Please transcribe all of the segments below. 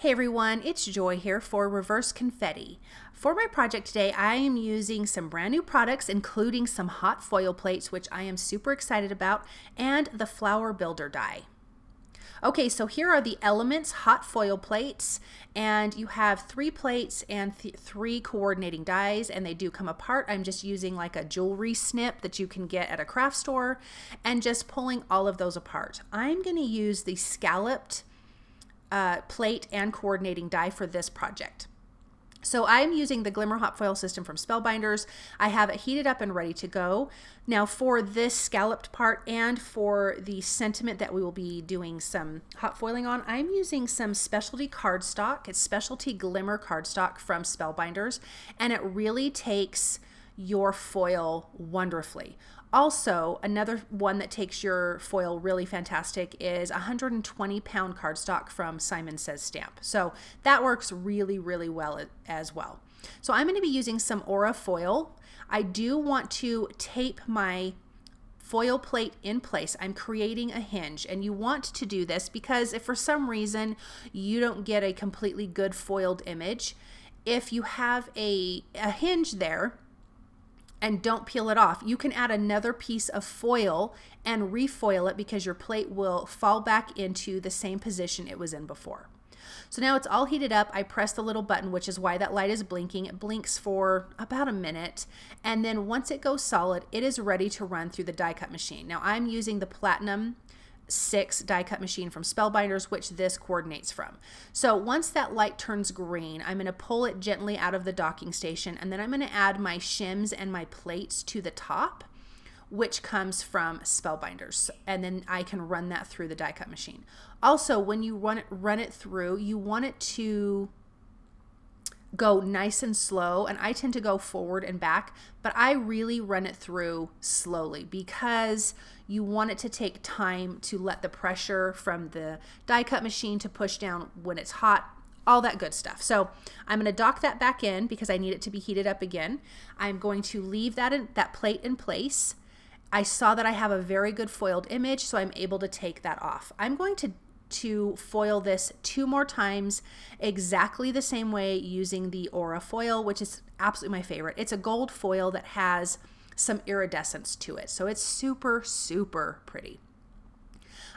Hey everyone, it's Joy here for ReverseConfetti. For my project today, I am using some brand new products, including some hot foil plates, which I am super excited about, and the flower builder die. Okay, so here are the Elements hot foil plates, and you have 3 plates and 3 coordinating dies, and they do come apart. I'm just using like a jewelry snip that you can get at a craft store and just pulling all of those apart. I'm going to use the scalloped plate and coordinating die for this project. So I'm using the Glimmer hot foil system from Spellbinders. I have it heated up and ready to go. Now for this scalloped part and for the sentiment that we will be doing some hot foiling on, I'm using some specialty cardstock. It's specialty Glimmer cardstock from Spellbinders, and it really takes your foil wonderfully. Also, another one that takes your foil really fantastic is 120-pound cardstock from Simon Says Stamp. So that works really, really well as well. So I'm going to be using some Aura foil. I do want to tape my foil plate in place. I'm creating a hinge, and you want to do this because if for some reason you don't get a completely good foiled image, if you have a hinge there, and don't peel it off, you can add another piece of foil and refoil it because your plate will fall back into the same position it was in before. So now it's all heated up. I press the little button, which is why that light is blinking. It blinks for about a minute, and then once it goes solid, it is ready to run through the die cut machine. Now I'm using the Platinum 6 die cut machine from Spellbinders, which this coordinates from. So once that light turns green, I'm going to pull it gently out of the docking station, and then I'm going to add my shims and my plates to the top, which comes from Spellbinders, and then I can run that through the die cut machine. Also, when you run it through, you want it to go nice and slow, and I tend to go forward and back, but I really run it through slowly because you want it to take time to let the pressure from the die cut machine to push down when it's hot, all that good stuff. So I'm going to dock that back in because I need it to be heated up again. I'm going to leave that plate in place. I saw that I have a very good foiled image, so I'm able to take that off. I'm going to foil this 2 more times exactly the same way using the Aura foil, which is absolutely my favorite. It's a gold foil that has some iridescence to it, so it's super, super pretty.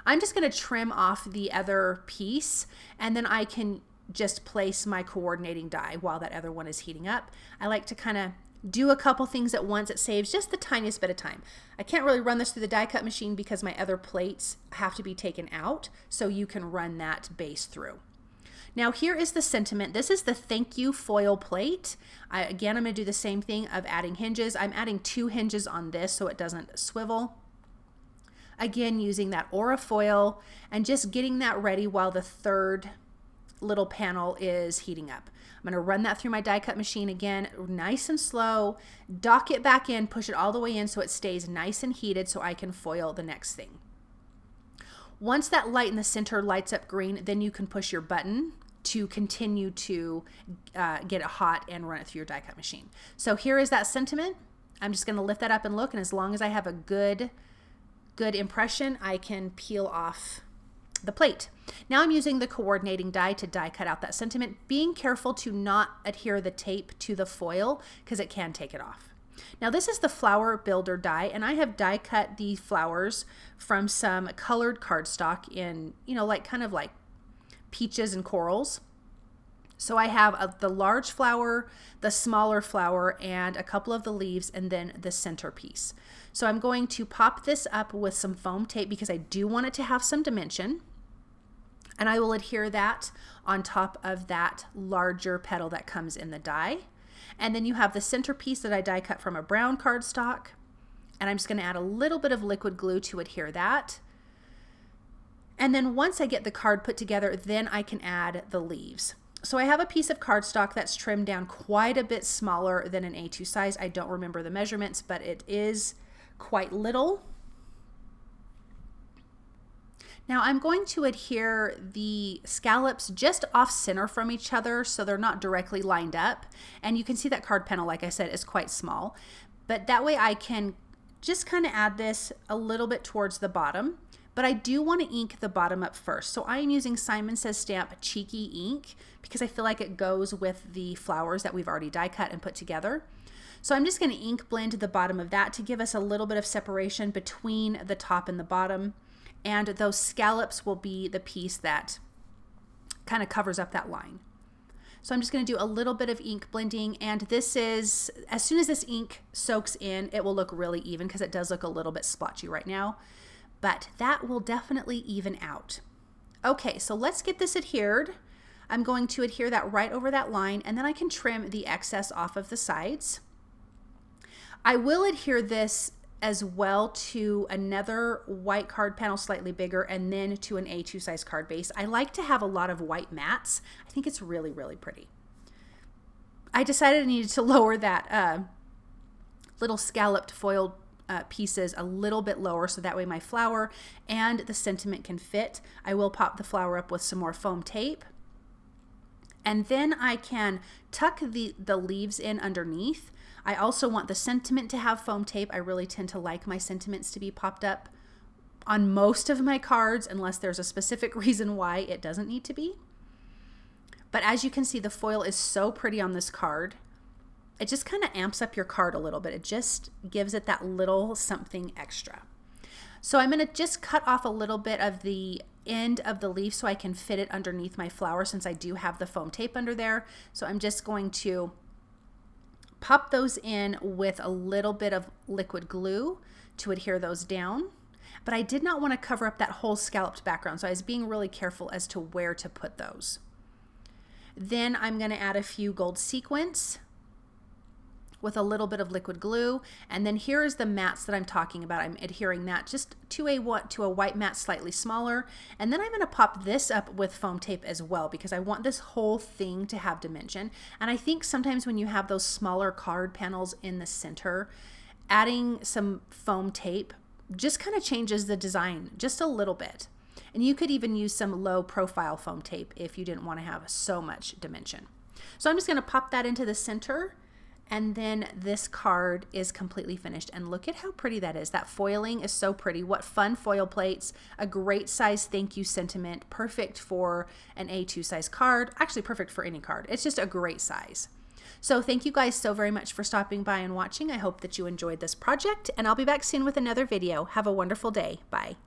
I'm just going to trim off the other piece, and then I can just place my coordinating die while that other one is heating up. I like to kind of do a couple things at once. It saves just the tiniest bit of time. I can't really run this through the die cut machine because my other plates have to be taken out, so you can run that base through. Now here is the sentiment. This is the thank you foil plate. Again, I'm going to do the same thing of adding hinges. I'm adding 2 hinges on this so it doesn't swivel. Again, using that Aura foil and just getting that ready while the 3rd little panel is heating up. I'm going to run that through my die cut machine again, nice and slow, dock it back in, push it all the way in so it stays nice and heated so I can foil the next thing. Once that light in the center lights up green, then you can push your button to continue to get it hot and run it through your die cut machine. So here is that sentiment. I'm just going to lift that up and look, and as long as I have a good impression, I can peel off the plate. Now I'm using the coordinating die to die cut out that sentiment, being careful to not adhere the tape to the foil because it can take it off. Now this is the flower builder die, and I have die cut the flowers from some colored cardstock in, like kind of like peaches and corals. So I have the large flower, the smaller flower, and a couple of the leaves, and then the centerpiece. So I'm going to pop this up with some foam tape because I do want it to have some dimension. And I will adhere that on top of that larger petal that comes in the die. And then you have the centerpiece that I die cut from a brown cardstock. And I'm just going to add a little bit of liquid glue to adhere that. And then once I get the card put together, then I can add the leaves. So I have a piece of cardstock that's trimmed down quite a bit smaller than an A2 size. I don't remember the measurements, but it is quite little. Now I'm going to adhere the scallops just off center from each other so they're not directly lined up. And you can see that card panel, like I said, is quite small. But that way I can just kind of add this a little bit towards the bottom, but I do want to ink the bottom up first. So I am using Simon Says Stamp Cheeky ink because I feel like it goes with the flowers that we've already die cut and put together. So I'm just going to ink blend the bottom of that to give us a little bit of separation between the top and the bottom. And those scallops will be the piece that kind of covers up that line. So I'm just going to do a little bit of ink blending, and this is, as soon as this ink soaks in, it will look really even because it does look a little bit splotchy right now, but that will definitely even out. Okay, so let's get this adhered. I'm going to adhere that right over that line, and then I can trim the excess off of the sides. I will adhere this as well to another white card panel slightly bigger, and then to an A2 size card base. I like to have a lot of white mats. I think it's really, really pretty. I decided I needed to lower that little scalloped foil pieces a little bit lower so that way my flower and the sentiment can fit. I will pop the flower up with some more foam tape. And then I can tuck the leaves in underneath. I also want the sentiment to have foam tape. I really tend to like my sentiments to be popped up on most of my cards unless there's a specific reason why it doesn't need to be. But as you can see, the foil is so pretty on this card. It just kind of amps up your card a little bit. It just gives it that little something extra. So I'm going to just cut off a little bit of the end of the leaf so I can fit it underneath my flower since I do have the foam tape under there. So I'm just going to pop those in with a little bit of liquid glue to adhere those down. But I did not want to cover up that whole scalloped background, so I was being really careful as to where to put those. Then I'm going to add a few gold sequins with a little bit of liquid glue, and then here is the mats that I'm talking about. I'm adhering that just to a white mat slightly smaller, and then I'm going to pop this up with foam tape as well because I want this whole thing to have dimension. And I think sometimes when you have those smaller card panels in the center, adding some foam tape just kind of changes the design just a little bit. And you could even use some low profile foam tape if you didn't want to have so much dimension. So I'm just going to pop that into the center. And then this card is completely finished. And look at how pretty that is. That foiling is so pretty. What fun foil plates. A great size thank you sentiment. Perfect for an A2 size card. Actually perfect for any card. It's just a great size. So thank you guys so very much for stopping by and watching. I hope that you enjoyed this project. And I'll be back soon with another video. Have a wonderful day. Bye.